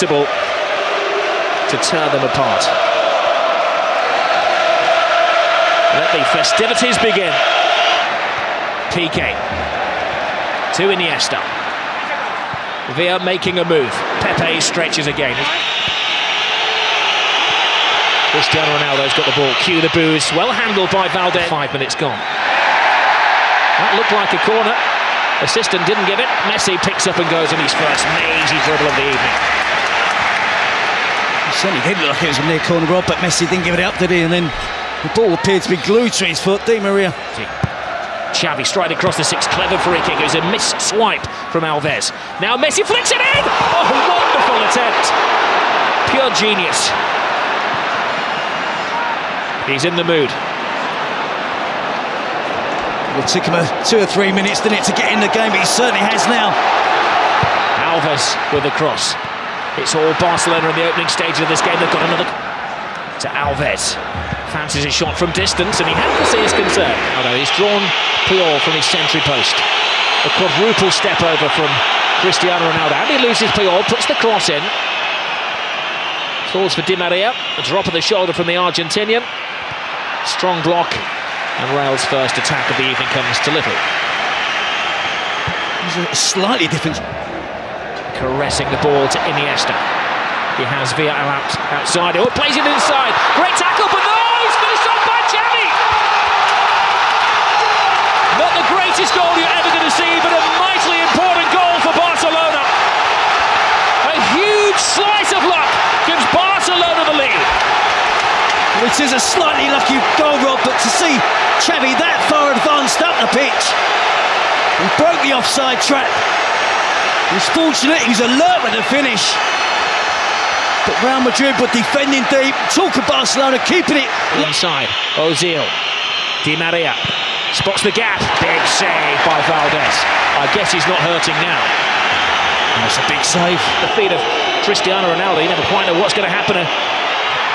possible to tear them apart. Let the festivities begin. Piqué to Iniesta. Villa making a move. Pepe stretches again. Cristiano Ronaldo's got the ball. Cue the boos. Well handled by Valdez. 5 minutes gone. That looked like a corner. Assistant didn't give it. Messi picks up and goes in his first mazy dribble of the evening. It certainly did look like it was a near corner, Rob, but Messi didn't give it up, did he? And then the ball appeared to be glued to his foot. Di Maria. Xavi striding across the six. Clever free kick. It was a missed swipe from Alves. Now Messi flicks it in! Oh, wonderful attempt. Pure genius. He's in the mood. It took him 2 or 3 minutes, didn't it, to get in the game, but he certainly has now. Alves with the cross. It's all Barcelona in the opening stage of this game. They've got another to Alves. Fancies a shot from distance, and he had to see his concern. Oh no, he's drawn Puyol from his century post. A quadruple step over from Cristiano Ronaldo. And he loses Puyol, puts the cross in. Falls for Di Maria. A drop of the shoulder from the Argentinian. Strong block. And Real's first attack of the evening comes to little. He's a slightly different. Caressing the ball to Iniesta. He has Villa outside. Oh, plays it inside. Great tackle, but no! He's finished off by Xavi! Not the greatest goal you're ever going to see, but a mightily important goal for Barcelona. A huge slice of luck gives Barcelona the lead. It is a slightly lucky goal, Rob, but to see Xavi that far advanced up the pitch, he broke the offside trap. He was fortunate, he was alert with the finish. But Real Madrid were defending deep. Talk of Barcelona keeping it inside. Ozil, Di Maria spots the gap. Big save by Valdez. I guess he's not hurting now. That's a big save. The feet of Cristiano Ronaldo. You never quite know what's going to happen. A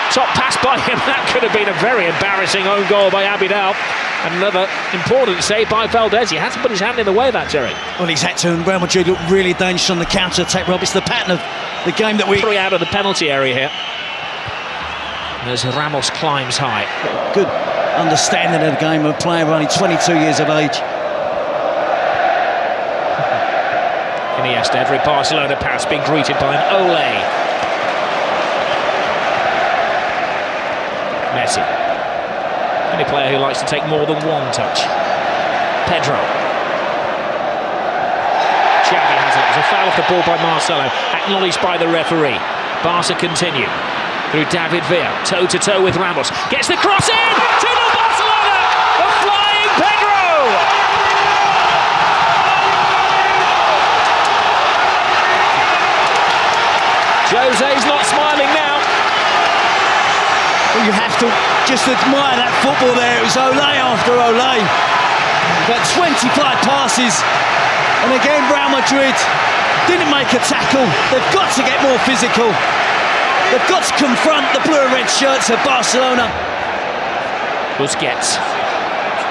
top pass by him. That could have been a very embarrassing own goal by Abidal. And another important save by Valdez. He had to put his hand in the way of that, Jerry. Well, he's had to, and Real Madrid look really dangerous on the counter-attack, Rob. It's the pattern of the game that we... 3 out of the penalty area here. As Ramos climbs high. Good understanding of the game of a player only 22 years of age. Iniesta, every Barcelona pass being greeted by an Ole. Messi. Any player who likes to take more than one touch. Pedro. Xavi has it. There's a foul off the ball by Marcelo, acknowledged by the referee. Barca continue through David Villa, toe-to-toe with Ramos. Gets the cross in! 2-0 Barcelona! The flying Pedro! Jose's not smiling now. Well, you have to just admire that football there. It was Ole after Ole. About 25 passes. And again, Real Madrid didn't make a tackle. They've got to get more physical. They've got to confront the blue and red shirts of Barcelona. Busquets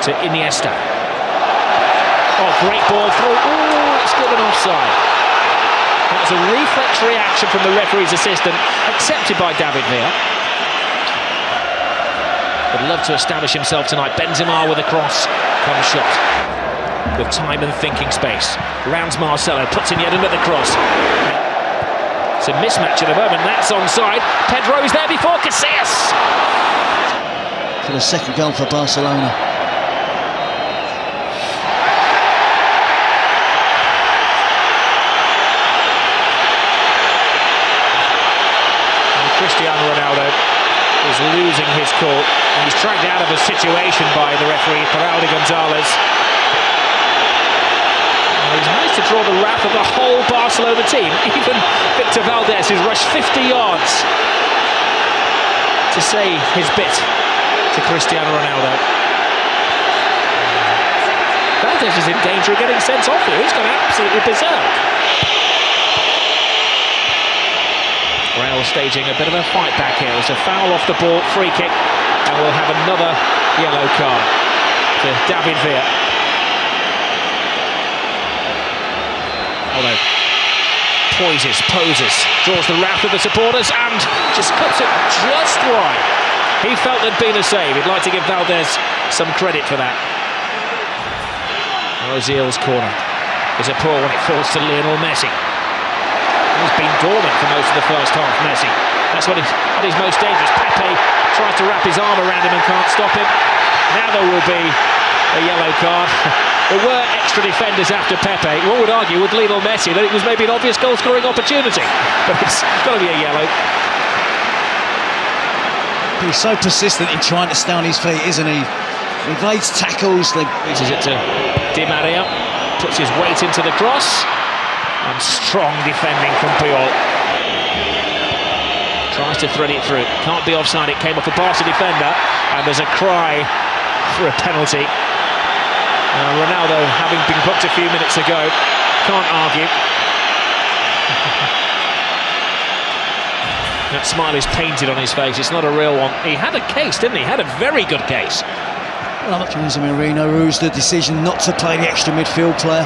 to Iniesta. Oh, great ball through. Oh, it's given offside. That was a reflex reaction from the referee's assistant, accepted by David Villa. Would love to establish himself tonight. Benzema with a cross. Comes shot. With time and thinking space. Rounds Marcelo, puts in yet another cross. It's a mismatch at the moment. That's onside. Pedro is there before Casillas. For the second goal for Barcelona. Cristiano Ronaldo is losing his cool. He's dragged out of a situation by the referee, Raul Gonzalez. He's managed to draw the wrath of the whole Barcelona team. Even Victor Valdez, who's rushed 50 yards to say his bit to Cristiano Ronaldo. Valdez is in danger of getting sent off here. He's gone absolutely berserk. Real staging a bit of a fight back here. There's a foul off the ball, free kick, and we'll have another yellow card to David Villa. Although poses, draws the wrath of the supporters and just cuts it just wide. He felt there'd been a save. He'd like to give Valdez some credit for that. Ozil's corner is a poor one. It falls to Lionel Messi. He's been dormant for most of the first half, Messi. That's when he's at his most dangerous. Pepe tries to wrap his arm around him and can't stop him. Now there will be a yellow card. There were extra defenders after Pepe. One would argue with Lionel Messi that it was maybe an obvious goal-scoring opportunity, but it's got to be a yellow. He's so persistent in trying to stay on his feet, isn't he? He evades tackles. Reaches it to Di Maria, puts his weight into the cross, and strong defending from Puyol. Tries to thread it through. Can't be offside. It came off a Barca defender, and there's a cry for a penalty. Ronaldo, having been booked a few minutes ago, can't argue. That smile is painted on his face. It's not a real one. He had a case, didn't he? He had a very good case. Well, Jose Mourinho rules the decision not to play the extra midfield player.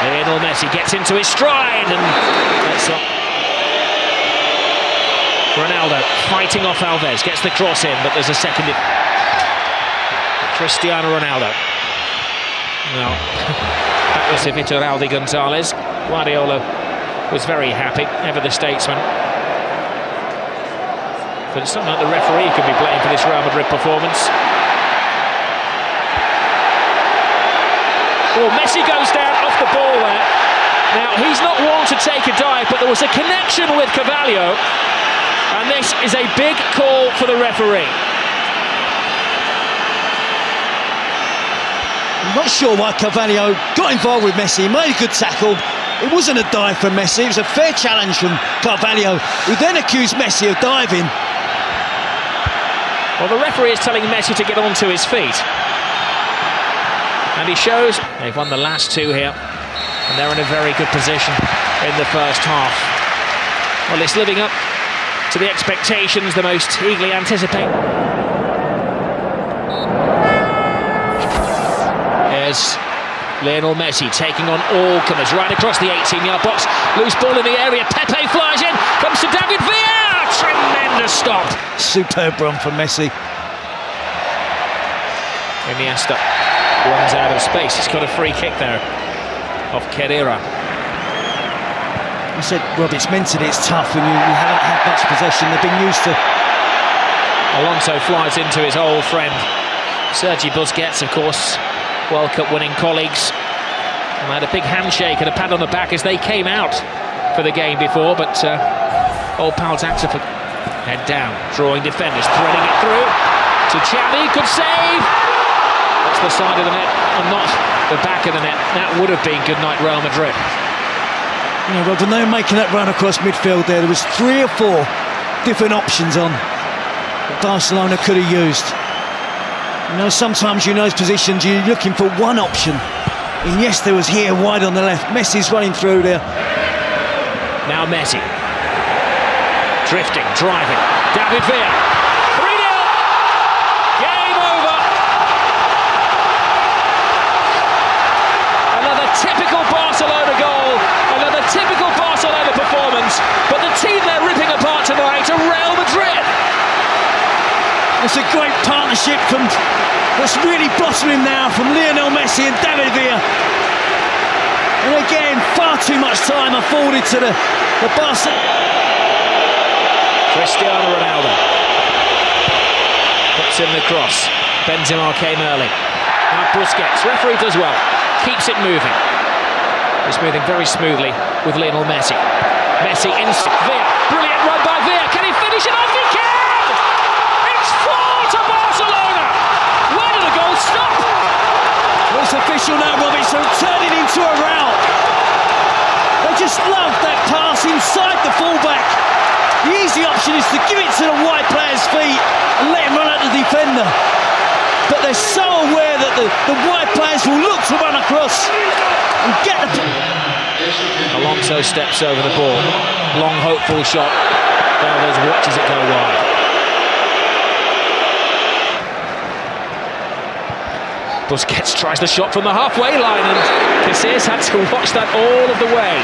Lionel Messi gets into his stride and that's up. Ronaldo fighting off Alves, gets the cross in, but there's a second. Cristiano Ronaldo. No, that was Vitor Gonzalez. Guardiola was very happy, ever the statesman. But it's not like the referee could be blamed for this Real Madrid performance. Oh, Messi goes down off the ball there. Now, he's not one to take a dive, but there was a connection with Carvalho, and this is a big call for the referee. I'm not sure why Carvalho got involved with Messi. He made a good tackle. It wasn't a dive from Messi. It was a fair challenge from Carvalho, who then accused Messi of diving. Well, the referee is telling Messi to get onto his feet. And he shows they've won the last two here. And they're in a very good position in the first half. Well, it's living up to the expectations the most eagerly anticipate. Here's Lionel Messi taking on all comers right across the 18-yard box. Loose ball in the area. Pepe flies in. Comes to David Villa. Tremendous stop. Superb run from Messi. Iniesta runs out of space. He's got a free kick there off Kerrera. I said, Rob, it's mentally it's tough when you haven't had much possession. They've been used to. Alonso flies into his old friend Sergi Busquets, of course, World Cup winning colleagues. And they had a big handshake and a pat on the back as they came out for the game before, but old pal Zaxafa head down, drawing defenders, threading it through to Xavi, could save. That's the side of the net and not the back of the net. That would have been good night Real Madrid. You know, Rob, when they were making that run across midfield there was 3 or 4 different options on that Barcelona could have used. You know, sometimes in those positions you're looking for one option. Iniesta was here wide on the left. Messi's running through there. Now Messi. Drifting, driving. David Villa. 3-0. Game over. Another typical Barcelona goal. Another typical Barcelona performance. But the team they're ripping apart tonight are Real Madrid. It's a great partnership that's really blossoming now from Lionel Messi and David Villa. And again, far too much time afforded to the Barca. Cristiano Ronaldo puts in the cross. Benzema came early. Now Busquets, referee does well, keeps it moving. It's moving very smoothly with Lionel Messi. Messi in Villa, brilliant run by Villa. Can he finish it off? He can! It's 4 to Barcelona. Where did the goal stop? Well, it's official now, Robbie. So turning into a rout. They just love that pass inside the fullback. The easy option is to give it to the wide player's feet and let him run at the defender. But they're so aware that the wide players will look to run across and get the... Alonso steps over the ball. Long, hopeful shot. Alves watches it go wide. Busquets tries the shot from the halfway line, and Casillas had to watch that all of the way.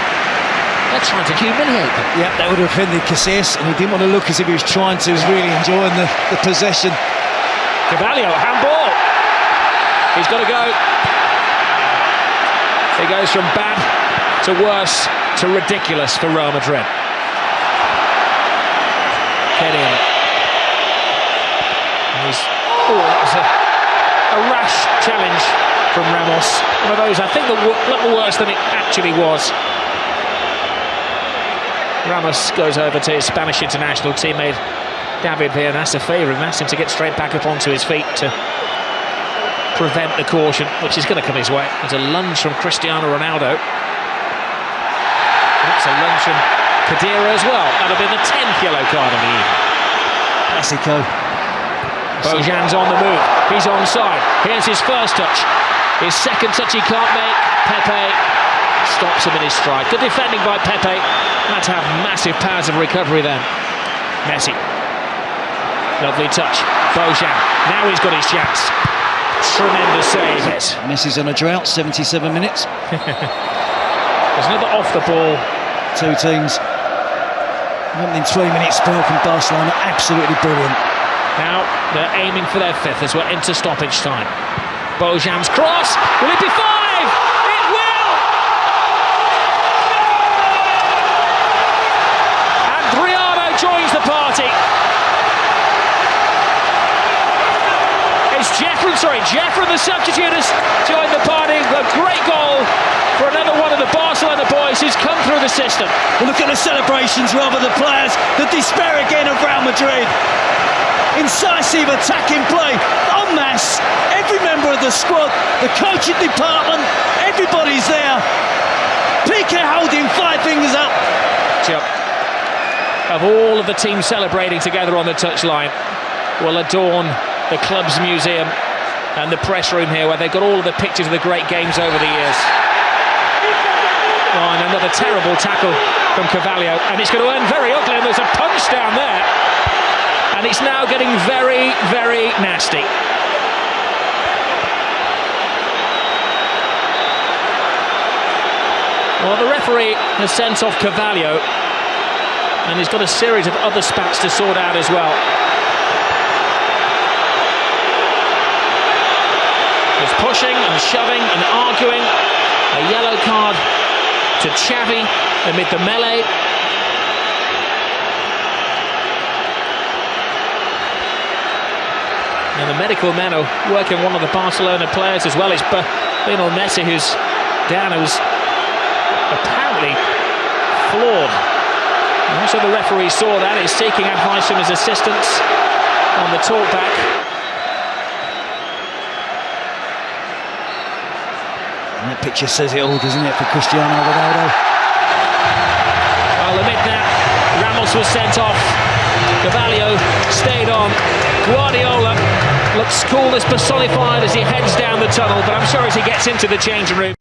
They're trying to humiliate them. Yeah, that would have offended Casillas, and he didn't want to look as if he was trying to. He was really enjoying the possession. Carvalho, handball. He's got to go. He goes from bad to worse to ridiculous for Real Madrid. Kenny. That was a rash challenge from Ramos. One of those, I think, a little worse than it actually was. Ramos goes over to his Spanish international teammate David Villa and asks a favour and asks him to get straight back up onto his feet to prevent the caution, which is going to come his way. There's a lunge from Cristiano Ronaldo. That's a lunge from Kadira as well. That'll be the 10th yellow card of the evening. Classico. Bojan's on the move. He's onside. Here's his first touch. His second touch he can't make. Pepe stops him in his stride. Good defending by Pepe. Had to have massive powers of recovery then. Messi. Lovely touch. Bojan. Now he's got his chance. Tremendous save. Messi's on a drought, 77 minutes. There's another off the ball. Two teams. Opening 3 minutes spell from Barcelona. Absolutely brilliant. Now they're aiming for their fifth as we're into stoppage time. Bojan's cross. Will it be 5? It will! Adriano joins the party. It's Jeffrey, the substitute, has joined the party. A great goal for another one of the Barcelona boys who's come through the system. Well, look at the celebrations, rather the players, the despair again of Real Madrid. Incisive attacking play, en masse, every member of the squad, the coaching department, everybody's there. Piqué holding 5 fingers up. Of all of the teams celebrating together on the touchline will adorn the club's museum and the press room here, where they've got all of the pictures of the great games over the years. Oh, and another terrible tackle from Carvalho, and it's going to end very ugly, and there's a punch down there. And it's now getting very, very nasty. Well, the referee has sent off Carvalho, and he's got a series of other spats to sort out as well. There's pushing and shoving and arguing. A yellow card to Xavi amid the melee. And the medical men are working one of the Barcelona players as well. It's Lionel Messi who's down, who's apparently flawed. And also the referee saw that. He's seeking advice from his assistants on the talkback. And that picture says it all, doesn't it, for Cristiano Ronaldo? I'll admit that. Ramos was sent off. Carvalho stayed on. Guardiola looks cool as personified as he heads down the tunnel, but I'm sure as he gets into the changing room